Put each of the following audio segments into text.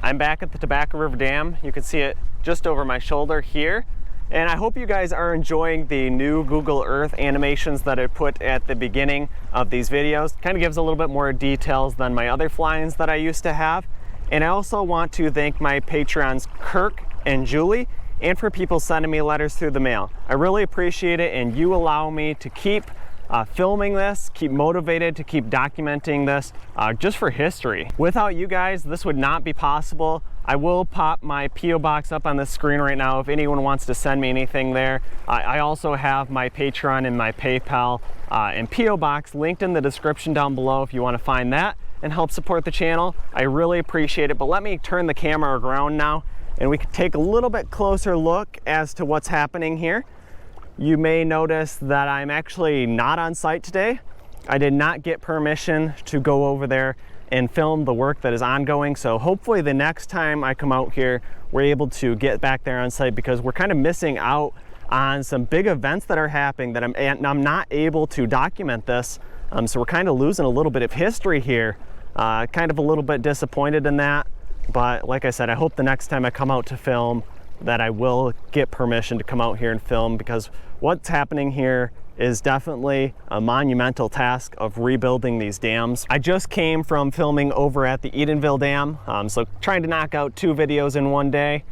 I'm back at the Tobacco River Dam. You can see it just over my shoulder here. And I hope you guys are enjoying the new Google Earth animations that I put at the beginning of these videos. Kind of gives a little bit more details than my other fly-ins that I used to have. And I also want to thank my Patreons Kirk and Julie, and for people sending me letters through the mail. I really appreciate it, and you allow me to keep filming this, keep motivated to keep documenting this just for history. Without you guys, this would not be possible. I will pop my P.O. box up on the screen right now if anyone wants to send me anything there. I also have my Patreon and my PayPal and P.O. box linked in the description down below if you want to find that and help support the channel. I really appreciate it, but let me turn the camera around now and we can take a little bit closer look as to what's happening here. You may notice that I'm actually not on site today. I did not get permission to go over there and film the work that is ongoing. So hopefully the next time I come out here, we're able to get back there on site, because we're kind of missing out on some big events that are happening that I'm not able to document this. So we're kind of losing a little bit of history here. Kind of a little bit disappointed in that. But like I said, I hope the next time I come out to film that I will get permission to come out here and film, because what's happening here is definitely a monumental task of rebuilding these dams. I just came from filming over at the Edenville Dam, so trying to knock out 2 videos in one day.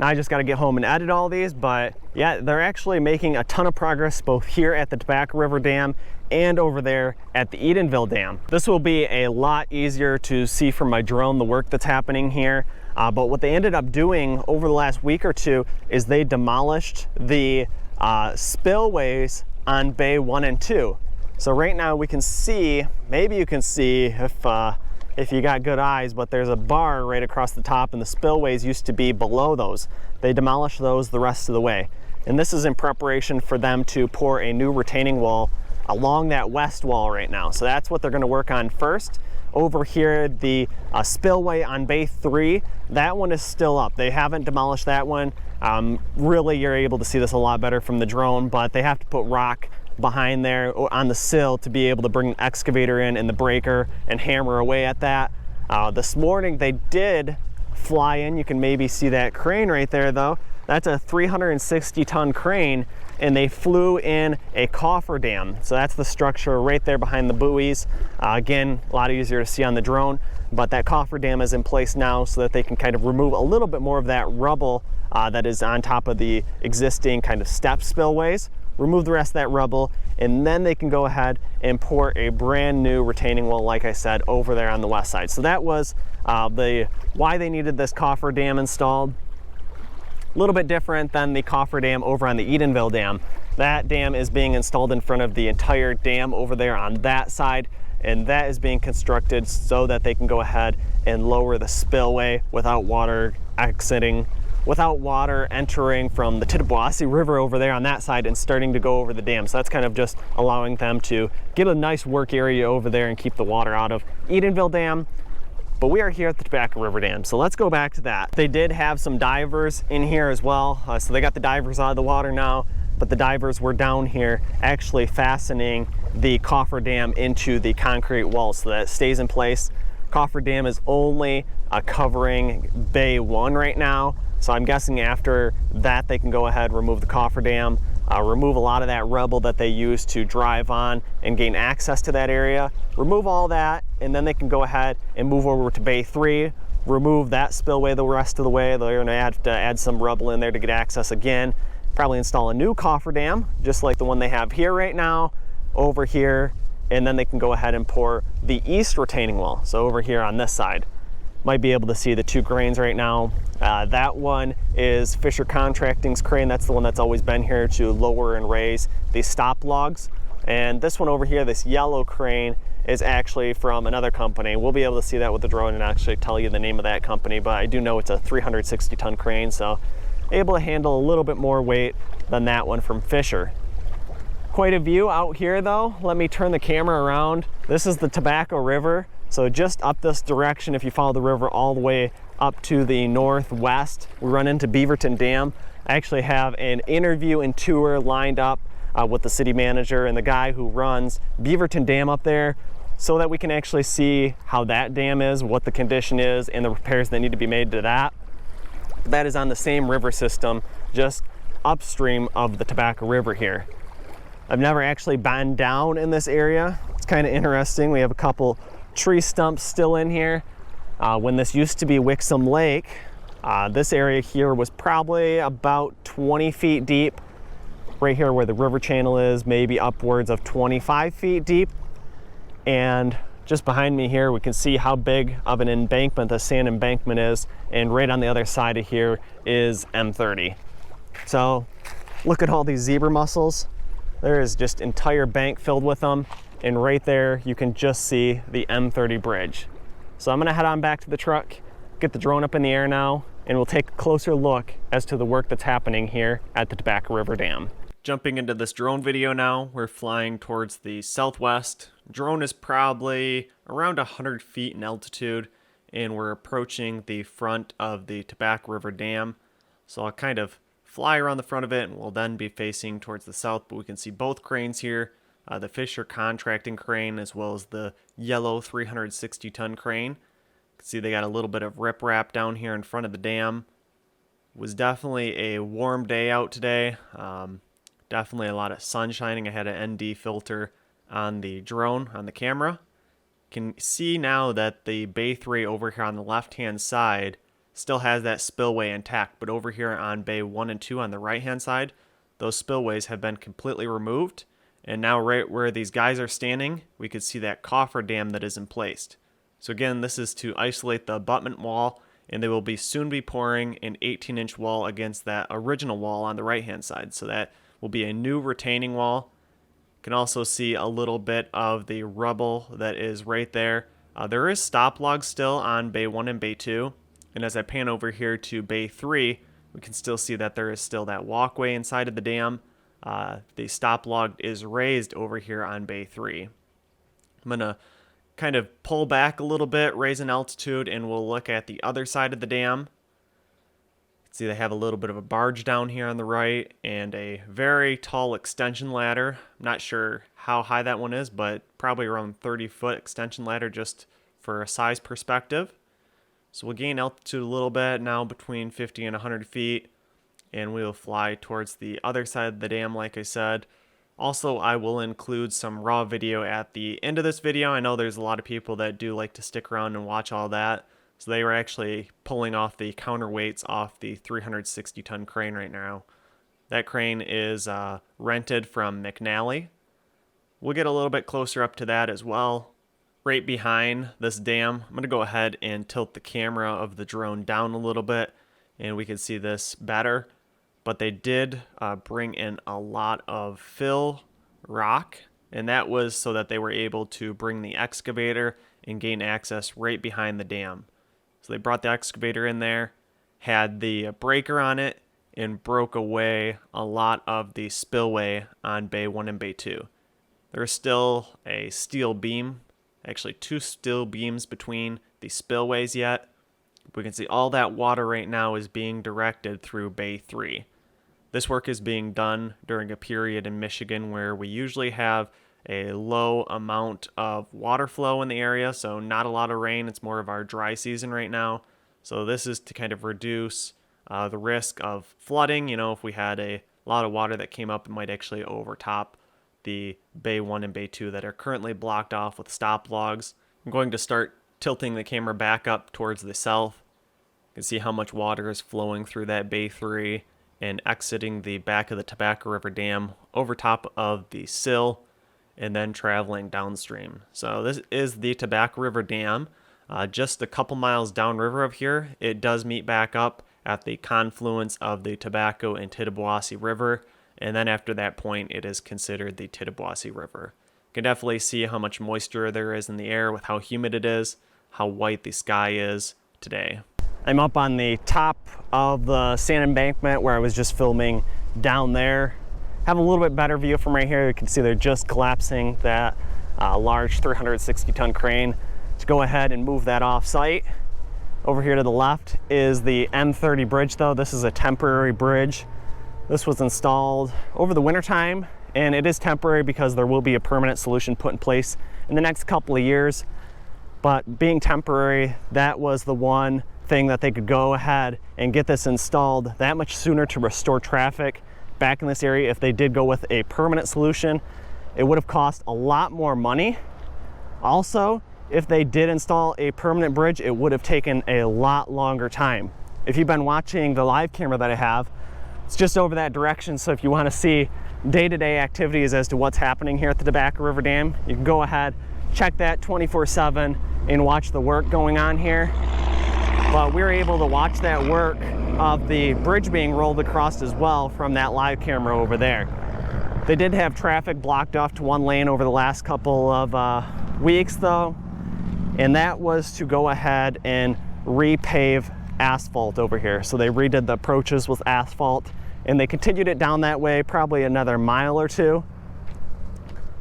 Now I just got to get home and edit all these, but yeah, they're actually making a ton of progress both here at the Tobacco River Dam and over there at the Edenville Dam. This will be a lot easier to see from my drone, the work that's happening here. But what they ended up doing over the last week or two is they demolished the spillways on Bay 1 and 2. So right now we can see, maybe you can see if you got good eyes, but there's a bar right across the top, and the spillways used to be below those. They demolished those the rest of the way. And this is in preparation for them to pour a new retaining wall along that west wall right now. So that's what they're going to work on first. Over here, the spillway on Bay 3, that one is still up. They haven't demolished that one. Really, you're able to see this a lot better from the drone, but they have to put rock behind there on the sill to be able to bring an excavator in and the breaker and hammer away at that. This morning they did fly in. You can maybe see that crane right there though. That's a 360-ton crane, and they flew in a Cofferdam. So that's the structure right there behind the buoys. Again, a lot easier to see on the drone, but that Cofferdam is in place now so that they can kind of remove a little bit more of that rubble that is on top of the existing kind of step spillways. Remove the rest of that rubble, and then they can go ahead and pour a brand new retaining wall, like I said, over there on the west side. So that was why they needed this Cofferdam installed. A little bit different than the Cofferdam over on the Edenville Dam. That dam is being installed in front of the entire dam over there on that side, and that is being constructed so that they can go ahead and lower the spillway without water exiting, without water entering from the Tittabawassee River over there on that side and starting to go over the dam. So that's kind of just allowing them to get a nice work area over there and keep the water out of Edenville Dam. But we are here at the Tobacco River Dam, so let's go back to that. They did have some divers in here as well, so they got the divers out of the water now, but the divers were down here actually fastening the Cofferdam into the concrete wall so that it stays in place. Cofferdam is only covering Bay 1 right now, so I'm guessing after that they can go ahead and remove the Cofferdam, remove a lot of that rubble that they use to drive on and gain access to that area, remove all that, and then they can go ahead and move over to Bay 3, remove that spillway the rest of the way. They're going to have to add some rubble in there to get access again, probably install a new Cofferdam, just like the one they have here right now, over here, and then they can go ahead and pour the east retaining wall, so over here on this side. Might be able to see the 2 cranes right now. That one is Fisher Contracting's crane. That's the one that's always been here to lower and raise these stop logs. And this one over here, this yellow crane, is actually from another company. We'll be able to see that with the drone and actually tell you the name of that company, but I do know it's a 360-ton crane, so able to handle a little bit more weight than that one from Fisher. Quite a view out here though. Let me turn the camera around. This is the Tobacco River. So just up this direction, if you follow the river all the way up to the northwest, we run into Beaverton Dam. I actually have an interview and tour lined up with the city manager and the guy who runs Beaverton Dam up there. so that we can actually see how that dam is, what the condition is, and the repairs that need to be made to that. That is on the same river system, just upstream of the Tobacco River here. I've never actually been down in this area. It's kind of interesting. We have a couple tree stumps still in here. When this used to be Wixom Lake, this area here was probably about 20 feet deep. Right here where the river channel is, maybe upwards of 25 feet deep. And just behind me here, we can see how big of an embankment the sand embankment is. And right on the other side of here is M30. So look at all these zebra mussels. There is just entire bank filled with them. And right there, you can just see the M30 Bridge. So I'm gonna head on back to the truck, get the drone up in the air now, and we'll take a closer look as to the work that's happening here at the Tobacco River Dam. Jumping into this drone video now, we're flying towards the southwest. Drone is probably around 100 feet in altitude, and we're approaching the front of the Tobacco River Dam. So I'll kind of fly around the front of it, and we'll then be facing towards the south, but we can see both cranes here, the Fisher contracting crane as well as the yellow 360-ton crane. You can see they got a little bit of riprap down here in front of the dam. It was definitely a warm day out today. Definitely a lot of sun shining. I had an ND filter on the drone, on the camera. You can see now that the Bay 3 over here on the left-hand side still has that spillway intact, but over here on Bay 1 and 2 on the right-hand side, those spillways have been completely removed. And now right where these guys are standing, we could see that Cofferdam that is in place. So again, this is to isolate the abutment wall, and they will soon be pouring an 18-inch wall against that original wall on the right-hand side. So that will be a new retaining wall. You can also see a little bit of the rubble that is right there. There is stop logs still on Bay 1 and Bay 2. And as I pan over here to Bay 3, we can still see that there is still that walkway inside of the dam. The stop log is raised over here on Bay 3. I'm going to kind of pull back a little bit, raise in altitude, and we'll look at the other side of the dam. See, they have a little bit of a barge down here on the right and a very tall extension ladder. I'm not sure how high that one is, but probably around 30-foot extension ladder just for a size perspective. So we'll gain altitude a little bit now between 50 and 100 feet, and we'll fly towards the other side of the dam like I said. Also, I will include some raw video at the end of this video. I know there's a lot of people that do like to stick around and watch all that. So they were actually pulling off the counterweights off the 360-ton crane right now. That crane is rented from McNally. We'll get a little bit closer up to that as well. Right behind this dam, I'm going to go ahead and tilt the camera of the drone down a little bit, and we can see this better. But they did bring in a lot of fill rock, and that was so that they were able to bring the excavator and gain access right behind the dam. So they brought the excavator in there, had the breaker on it, and broke away a lot of the spillway on Bay 1 and Bay 2. There's still a steel beam, actually 2 steel beams between the spillways yet. We can see all that water right now is being directed through Bay 3. This work is being done during a period in Michigan where we usually have a low amount of water flow in the area, so not a lot of rain. It's more of our dry season right now. So this is to kind of reduce the risk of flooding. You know, if we had a lot of water that came up, it might actually overtop the Bay 1 and Bay 2 that are currently blocked off with stop logs. I'm going to start tilting the camera back up towards the south. You can see how much water is flowing through that Bay 3 and exiting the back of the Tobacco River Dam over top of the sill, and then traveling downstream. So this is the Tobacco River Dam. Just a couple miles downriver of here, it does meet back up at the confluence of the Tobacco and Tittabawassee River, and then after that point, it is considered the Tittabawassee River. You can definitely see how much moisture there is in the air with how humid it is, how white the sky is today. I'm up on the top of the sand embankment where I was just filming down there. Have a little bit better view from right here. You can see they're just collapsing that large 360-ton crane. Let's go ahead and move that off site. Over here to the left is the M30 Bridge though. This is a temporary bridge. This was installed over the winter time, and it is temporary because there will be a permanent solution put in place in the next couple of years. But being temporary, that was the one thing that they could go ahead and get this installed that much sooner to restore traffic back in this area. If they did go with a permanent solution, it would have cost a lot more money. Also, if they did install a permanent bridge, it would have taken a lot longer time. If you've been watching the live camera that I have, it's just over that direction. So if you want to see day-to-day activities as to what's happening here at the Tobacco River Dam, you can go ahead, check that 24/7 and watch the work going on here. But we were able to watch that work of the bridge being rolled across as well from that live camera over there. They did have traffic blocked off to one lane over the last couple of weeks though, and that was to go ahead and repave asphalt over here. So they redid the approaches with asphalt and they continued it down that way probably another mile or two.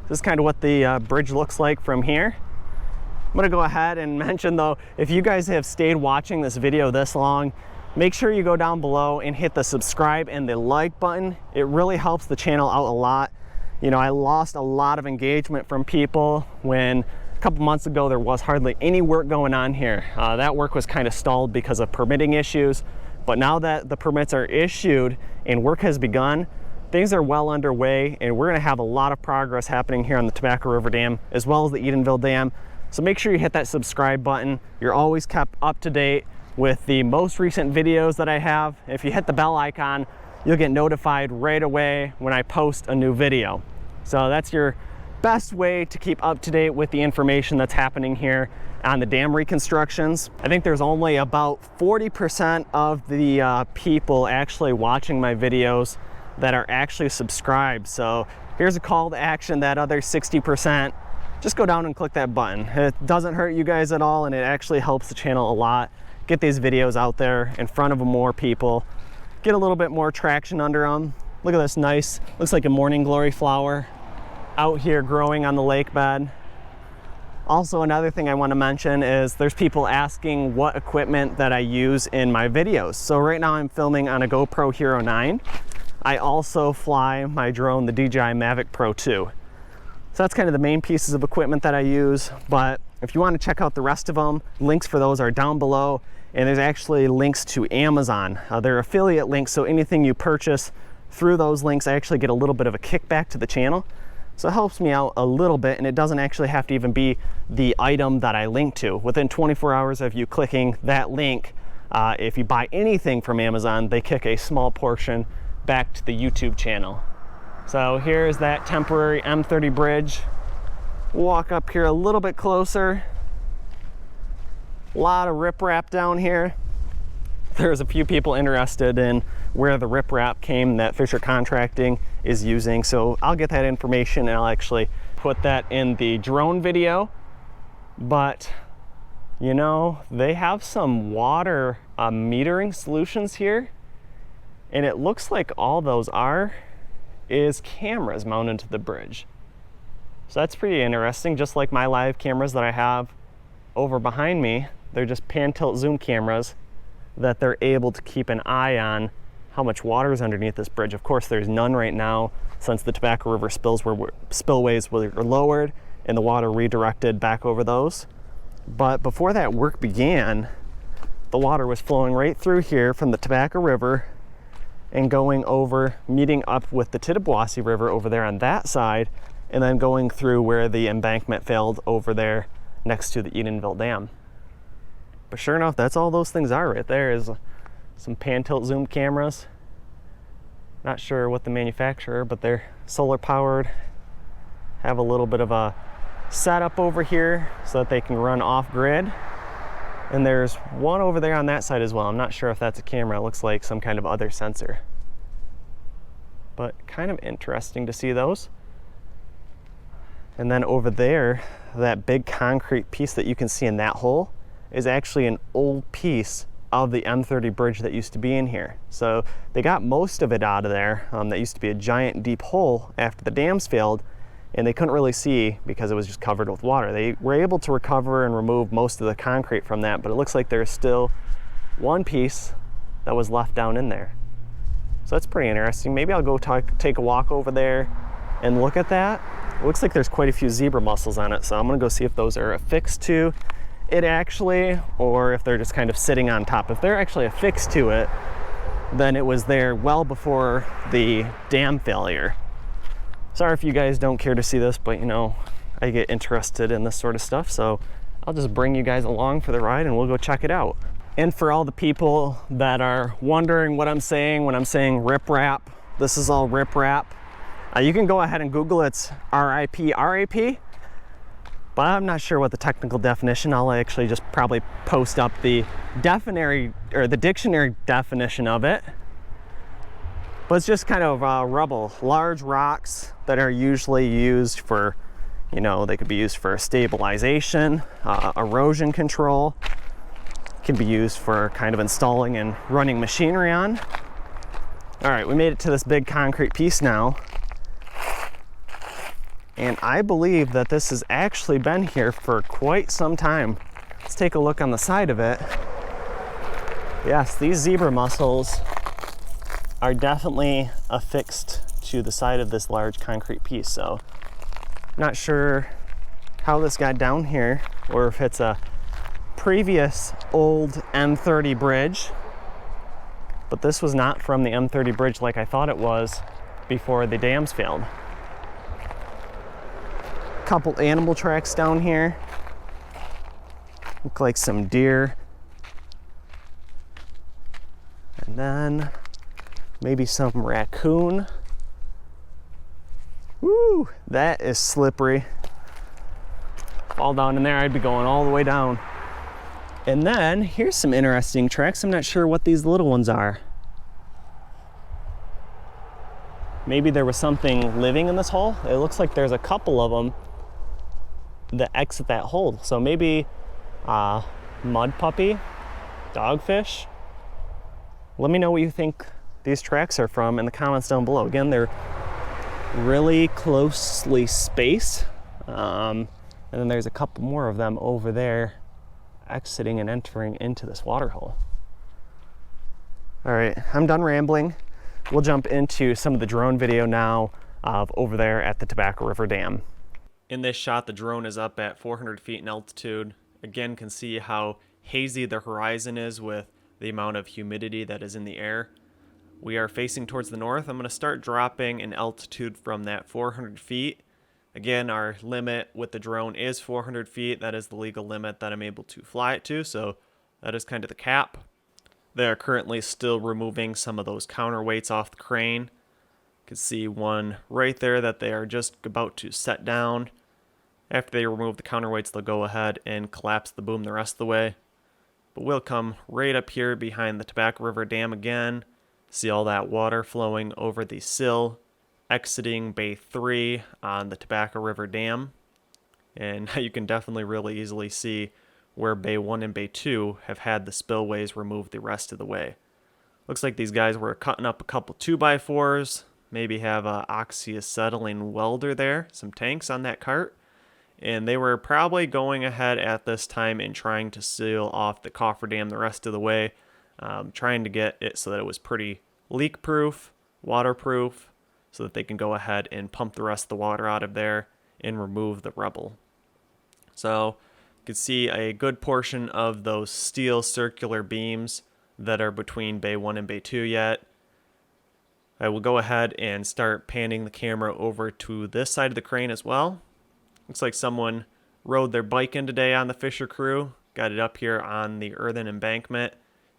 This is kind of what the bridge looks like from here. I'm gonna go ahead and mention though, if you guys have stayed watching this video this long, make sure you go down below and hit the subscribe and the like button. It really helps the channel out a lot. You know, I lost a lot of engagement from people when a couple months ago there was hardly any work going on here. That work was kind of stalled because of permitting issues, but now that the permits are issued and work has begun, things are well underway and we're gonna have a lot of progress happening here on the Tobacco River Dam as well as the Edenville Dam. So make sure you hit that subscribe button. You're always kept up to date with the most recent videos that I have. If you hit the bell icon, you'll get notified right away when I post a new video. So that's your best way to keep up to date with the information that's happening here on the dam reconstructions. I think there's only about 40% of the people actually watching my videos that are actually subscribed. So here's a call to action, that other 60%. Just go down and click that button. It doesn't hurt you guys at all and it actually helps the channel a lot. Get these videos out there in front of more people. Get a little bit more traction under them. Look at this nice, looks like a morning glory flower out here growing on the lake bed. Also, another thing I want to mention is there's people asking what equipment that I use in my videos. So right now I'm filming on a GoPro Hero 9. I also fly my drone, the DJI Mavic Pro 2. So that's kind of the main pieces of equipment that I use, but if you want to check out the rest of them, links for those are down below, and there's actually links to Amazon. They're affiliate links, so anything you purchase through those links, I actually get a little bit of a kickback to the channel. So it helps me out a little bit, and it doesn't actually have to even be the item that I link to. Within 24 hours of you clicking that link, if you buy anything from Amazon, they kick a small portion back to the YouTube channel. So here's that temporary M30 bridge. Walk up here a little bit closer. A lot of riprap down here. There's a few people interested in where the riprap came that Fisher Contracting is using. So I'll get that information and I'll actually put that in the drone video. But you know, they have some water metering solutions here. And it looks like all those is cameras mounted to the bridge. So that's pretty interesting. Just like my live cameras that I have over behind me, they're just pan tilt zoom cameras that they're able to keep an eye on how much water is underneath this bridge. Of course, there's none right now since the Tobacco River spillways were lowered and the water redirected back over those. But before that work began, the water was flowing right through here from the Tobacco River and going over, meeting up with the Tittabawassee River over there on that side, and then going through where the embankment failed over there next to the Edenville Dam. But sure enough, that's all those things are right there, is some pan tilt zoom cameras. Not sure what the manufacturer, but they're solar powered. Have a little bit of a setup over here so that they can run off grid. And there's one over there on that side as well. I'm not sure if that's a camera. It looks like some kind of other sensor. But kind of interesting to see those. And then over there, that big concrete piece that you can see in that hole is actually an old piece of the M30 bridge that used to be in here. So they got most of it out of there. That used to be a giant deep hole after the dams failed, and they couldn't really see because it was just covered with water. They were able to recover and remove most of the concrete from that, but it looks like there's still one piece that was left down in there. So that's pretty interesting. Maybe I'll go take a walk over there and look at that. It looks like there's quite a few zebra mussels on it, so I'm gonna go see if those are affixed to it actually, or if they're just kind of sitting on top. If they're actually affixed to it, then it was there well before the dam failure. Sorry if you guys don't care to see this, but you know, I get interested in this sort of stuff, so I'll just bring you guys along for the ride and we'll go check it out. And for all the people that are wondering what I'm saying when I'm saying riprap, this is all riprap. You can go ahead and Google it's RIP, but I'm not sure what the technical definition. I'll actually just probably post up the dictionary definition of it. But it's just kind of rubble, large rocks that are usually used for, you know, they could be used for stabilization, erosion control. Can be used for kind of installing and running machinery on. All right, we made it to this big concrete piece now. And I believe that this has actually been here for quite some time. Let's take a look on the side of it. Yes, these zebra mussels are definitely affixed to the side of this large concrete piece. So not sure how this got down here, or if it's a previous old M30 bridge, but this was not from the M30 bridge like I thought it was before the dams failed. Couple animal tracks down here. Look like some deer. And then maybe some raccoon. Woo, that is slippery. Fall down in there, I'd be going all the way down. And then here's some interesting tracks. I'm not sure what these little ones are. Maybe there was something living in this hole. It looks like there's a couple of them that exit that hole. So maybe mud puppy, dogfish. Let me know what you think these tracks are from in the comments down below. Again, they're really closely spaced. And then there's a couple more of them over there exiting and entering into this water hole. All right, I'm done rambling. We'll jump into some of the drone video now of over there at the Tobacco River Dam. In this shot, the drone is up at 400 feet in altitude. Again, can see how hazy the horizon is with the amount of humidity that is in the air. We are facing towards the north. I'm going to start dropping in altitude from that 400 feet. Again, our limit with the drone is 400 feet. That is the legal limit that I'm able to fly it to, so that is kind of the cap. They are currently still removing some of those counterweights off the crane. You can see one right there that they are just about to set down. After they remove the counterweights, they'll go ahead and collapse the boom the rest of the way. But we'll come right up here behind the Tobacco River Dam again. See all that water flowing over the sill, exiting Bay 3 on the Tobacco River Dam. And you can definitely really easily see where Bay 1 and Bay 2 have had the spillways removed the rest of the way. Looks like these guys were cutting up a couple 2x4s, maybe have a oxyacetylene welder there, some tanks on that cart. And they were probably going ahead at this time and trying to seal off the Cofferdam the rest of the way, trying to get it so that it was pretty leak-proof, waterproof, so that they can go ahead and pump the rest of the water out of there and remove the rubble. So you can see a good portion of those steel circular beams that are between Bay 1 and Bay 2 yet. I will go ahead and start panning the camera over to this side of the crane as well. Looks like someone rode their bike in today on the Fisher crew, got it up here on the earthen embankment,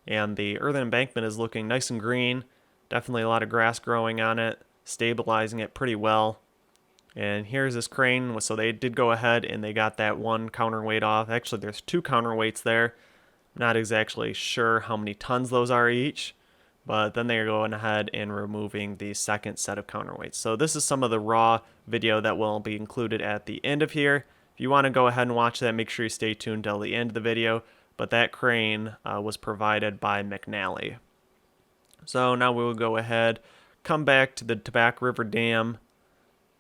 and the earthen embankment is looking nice and green. Definitely a lot of grass growing on it, stabilizing it pretty well. And here's this crane, so they did go ahead and they got that one counterweight off. Actually, there's two counterweights there. Not exactly sure how many tons those are each, but then they're going ahead and removing the second set of counterweights. So this is some of the raw video that will be included at the end of here. If you want to go ahead and watch that, make sure you stay tuned till the end of the video. But that crane was provided by McNally. So now we will go ahead, come back to the Tobacco River Dam.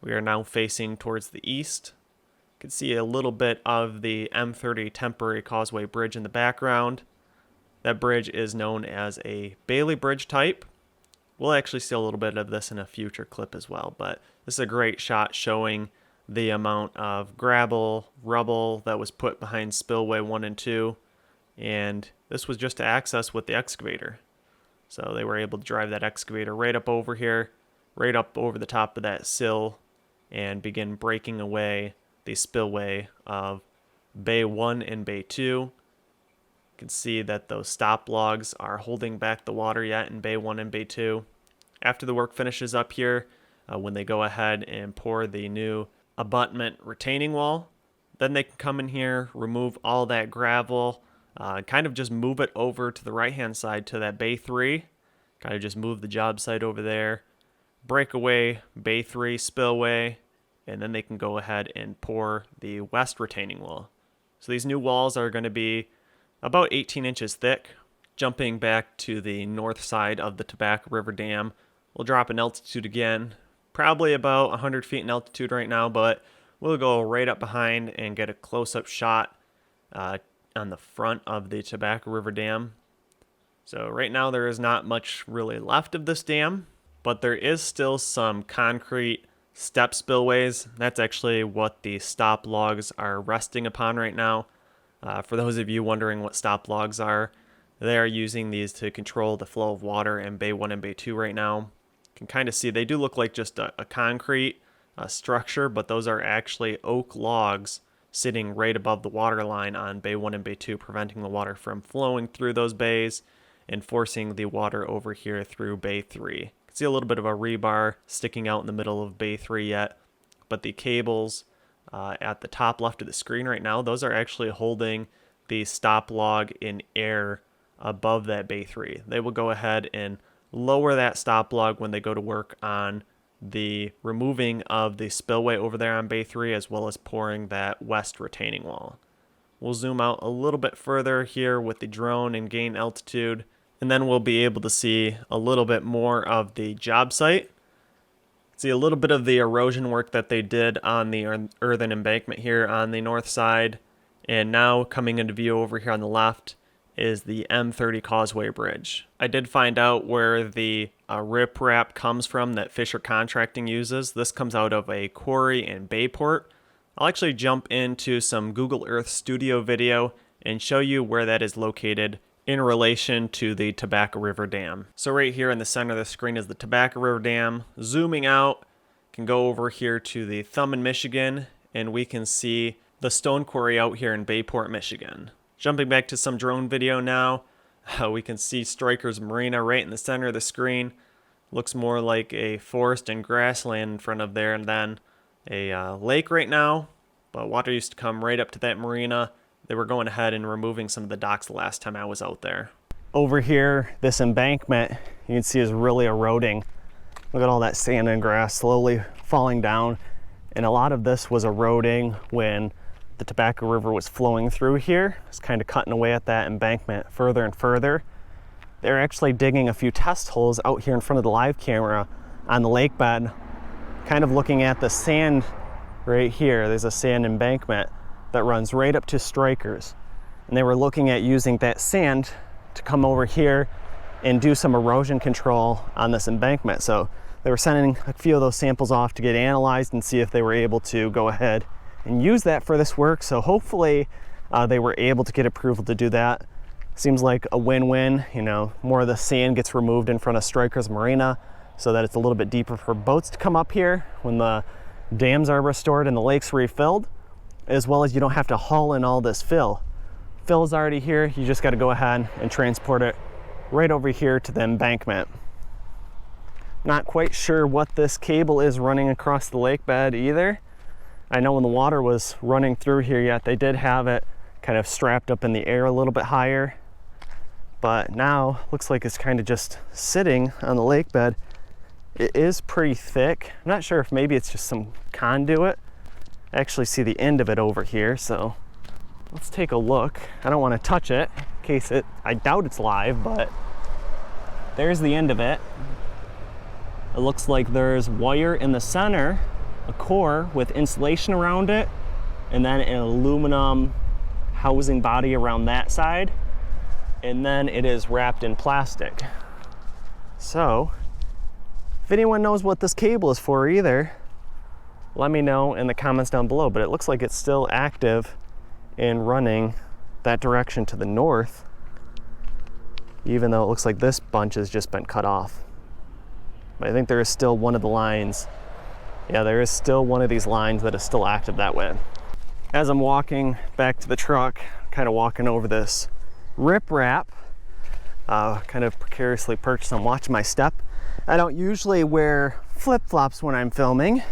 We are now facing towards the east. You can see a little bit of the M30 temporary Causeway Bridge in the background. That bridge is known as a Bailey Bridge type. We'll actually see a little bit of this in a future clip as well, but this is a great shot showing the amount of gravel, rubble that was put behind Spillway 1 and 2. And this was just to access with the excavator. So they were able to drive that excavator right up over here, right up over the top of that sill, and begin breaking away the spillway of Bay 1 and Bay 2. You can see that those stop logs are holding back the water yet in Bay 1 and Bay 2. After the work finishes up here, when they go ahead and pour the new abutment retaining wall, then they can come in here, remove all that gravel, kind of just move it over to the right hand side to that Bay 3, kind of just move the job site over there, break away Bay 3 spillway, and then they can go ahead and pour the west retaining wall. So these new walls are going to be about 18 inches thick. Jumping back to the north side of the Tobacco River Dam, we'll drop in altitude again, probably about 100 feet in altitude right now, but we'll go right up behind and get a close-up shot on the front of the Tobacco River Dam. So right now there is not much really left of this dam, but there is still some concrete step spillways. That's actually what the stop logs are resting upon right now. For those of you wondering what stop logs are, they are using these to control the flow of water in Bay 1 and Bay 2 right now. You can kind of see they do look like just a concrete structure, but those are actually oak logs sitting right above the water line on Bay 1 and Bay 2, preventing the water from flowing through those bays and forcing the water over here through Bay 3. You can see a little bit of a rebar sticking out in the middle of Bay 3 yet, but the cables at the top left of the screen right now, those are actually holding the stop log in air above that Bay 3. They will go ahead and lower that stop log when they go to work on the removing of the spillway over there on Bay 3, as well as pouring that west retaining wall. We'll zoom out a little bit further here with the drone and gain altitude, and then we'll be able to see a little bit more of the job site. See a little bit of the erosion work that they did on the earthen embankment here on the north side. And now coming into view over here on the left is the M30 Causeway Bridge. I did find out where the riprap comes from that Fisher Contracting uses. This comes out of a quarry in Bayport. I'll actually jump into some Google Earth Studio video and show you where that is located in relation to the Tobacco River Dam. So right here in the center of the screen is the Tobacco River Dam. Zooming out, can go over here to the Thumb in Michigan, and we can see the stone quarry out here in Bayport, Michigan. Jumping back to some drone video now, we can see Stryker's Marina right in the center of the screen. Looks more like a forest and grassland in front of there, and then a lake right now, but water used to come right up to that marina. They were going ahead and removing some of the docks the last time I was out there. Over here, this embankment you can see is really eroding. Look at all that sand and grass slowly falling down, and a lot of this was eroding when the Tobacco River was flowing through here. It's kind of cutting away at that embankment further and further. They're actually digging a few test holes out here in front of the live camera on the lake bed, kind of looking at the sand right here. There's a sand embankment that runs right up to Stryker's, and they were looking at using that sand to come over here and do some erosion control on this embankment. So they were sending a few of those samples off to get analyzed and see if they were able to go ahead and use that for this work. So hopefully they were able to get approval to do that. Seems like a win-win. You know, more of the sand gets removed in front of Stryker's Marina so that it's a little bit deeper for boats to come up here when the dams are restored and the lake's refilled, as well as you don't have to haul in all this fill. Fill is already here. You just got to go ahead and transport it right over here to the embankment. Not quite sure what this cable is running across the lake bed either. I know when the water was running through here yet, they did have it kind of strapped up in the air a little bit higher, but now looks like it's kind of just sitting on the lake bed. It is pretty thick. I'm not sure if maybe it's just some conduit. I actually see the end of it over here, so let's take a look. I don't want to touch it in case I doubt it's live, but there's the end of it. It looks like there's wire in the center, a core with insulation around it, and then an aluminum housing body around that side, and then it is wrapped in plastic. So if anyone knows what this cable is for either, let me know in the comments down below. But it looks like it's still active and running that direction to the north, even though it looks like this bunch has just been cut off. But I think there is still one of the lines. Yeah, there is still one of these lines that is still active that way. As I'm walking back to the truck, kind of walking over this riprap, kind of precariously perched, I'm watching my step. I don't usually wear flip-flops when I'm filming,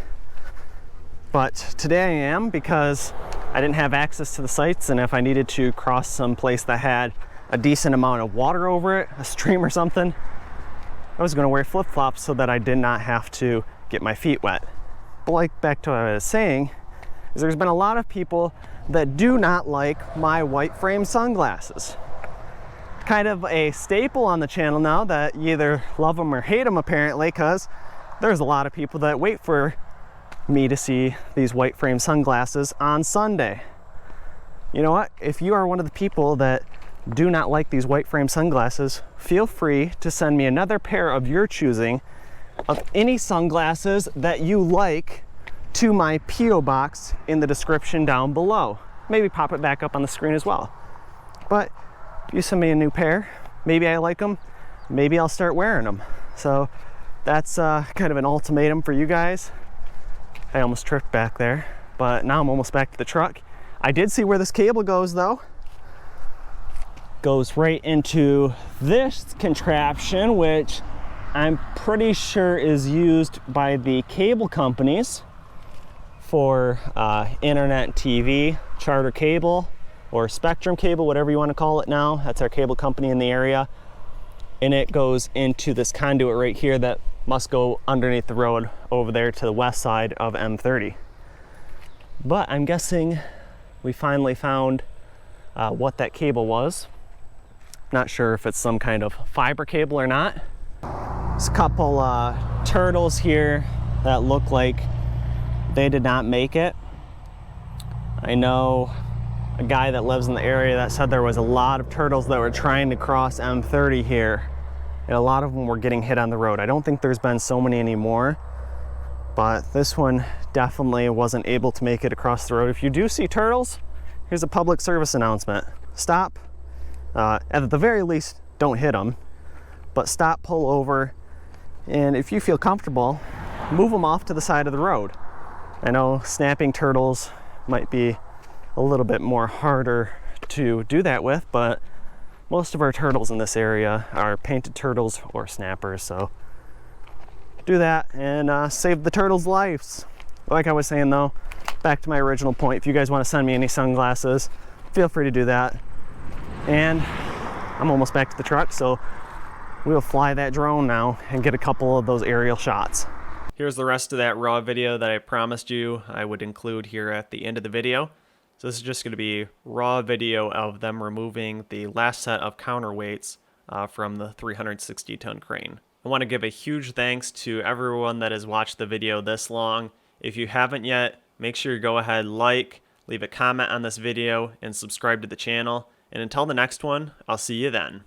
but today I am because I didn't have access to the sites, and if I needed to cross some place that had a decent amount of water over it, a stream or something, I was going to wear flip-flops so that I did not have to get my feet wet. But like back to what I was saying, is there's been a lot of people that do not like my white frame sunglasses. Kind of a staple on the channel now that you either love them or hate them, apparently, because there's a lot of people that wait for me to see these white frame sunglasses on Sunday. You know what? If you are one of the people that do not like these white frame sunglasses, feel free to send me another pair of your choosing of any sunglasses that you like to my P.O. box in the description down below. Maybe pop it back up on the screen as well. But you send me a new pair, maybe I like them, maybe I'll start wearing them. So that's kind of an ultimatum for you guys. I almost tripped back there, but now I'm almost back to the truck. I did see where this cable goes though. Goes right into this contraption, which I'm pretty sure is used by the cable companies for internet, TV, Charter Cable, or Spectrum Cable, whatever you want to call it now. That's our cable company in the area. And it goes into this conduit right here that must go underneath the road over there to the west side of M30. But I'm guessing we finally found what that cable was. Not sure if it's some kind of fiber cable or not. There's a couple turtles here that look like they did not make it. I know a guy that lives in the area that said there was a lot of turtles that were trying to cross M30 here, and a lot of them were getting hit on the road. I don't think there's been so many anymore, but this one definitely wasn't able to make it across the road. If you do see turtles, here's a public service announcement. Stop. At the very least, don't hit them, but stop, pull over, and if you feel comfortable, move them off to the side of the road. I know snapping turtles might be a little bit more harder to do that with, but most of our turtles in this area are painted turtles or snappers, so do that and save the turtles' lives. Like I was saying though, back to my original point, if you guys want to send me any sunglasses, feel free to do that. And I'm almost back to the truck, so we'll fly that drone now and get a couple of those aerial shots. Here's the rest of that raw video that I promised you I would include here at the end of the video. So this is just going to be raw video of them removing the last set of counterweights from the 360-ton crane. I want to give a huge thanks to everyone that has watched the video this long. If you haven't yet, make sure you go ahead, like, leave a comment on this video, and subscribe to the channel. And until the next one, I'll see you then.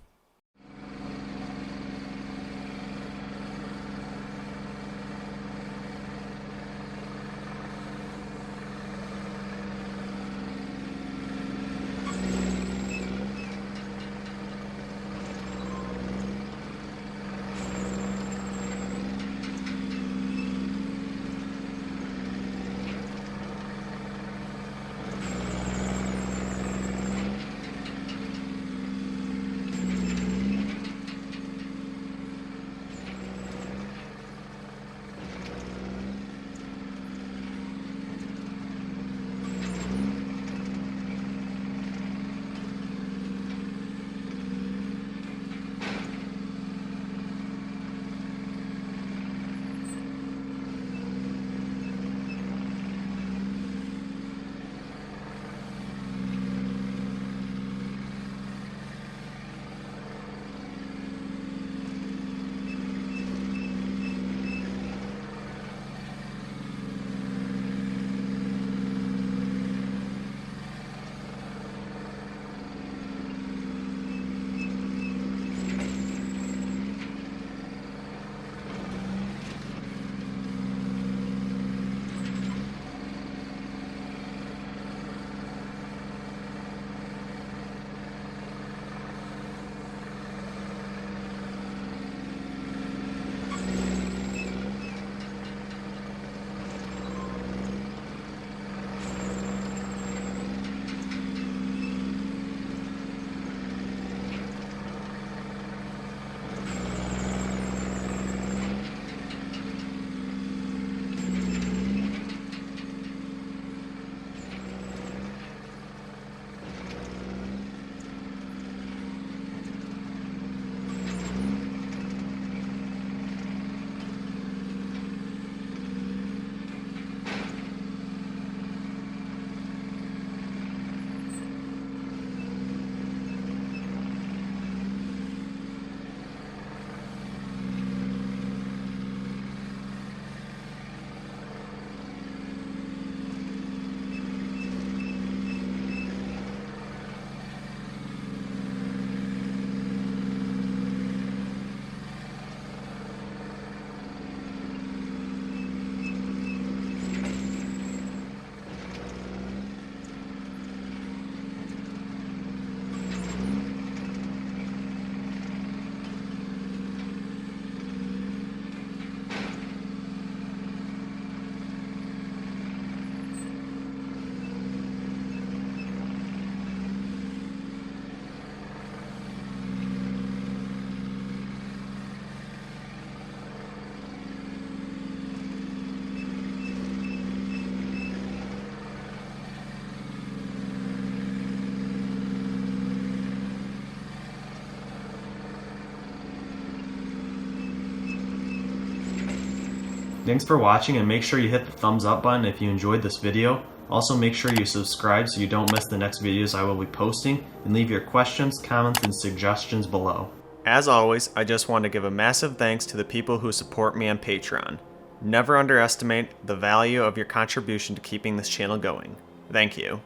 Thanks for watching, and make sure you hit the thumbs up button if you enjoyed this video. Also, make sure you subscribe so you don't miss the next videos I will be posting, and leave your questions, comments, and suggestions below. As always, I just want to give a massive thanks to the people who support me on Patreon. Never underestimate the value of your contribution to keeping this channel going. Thank you.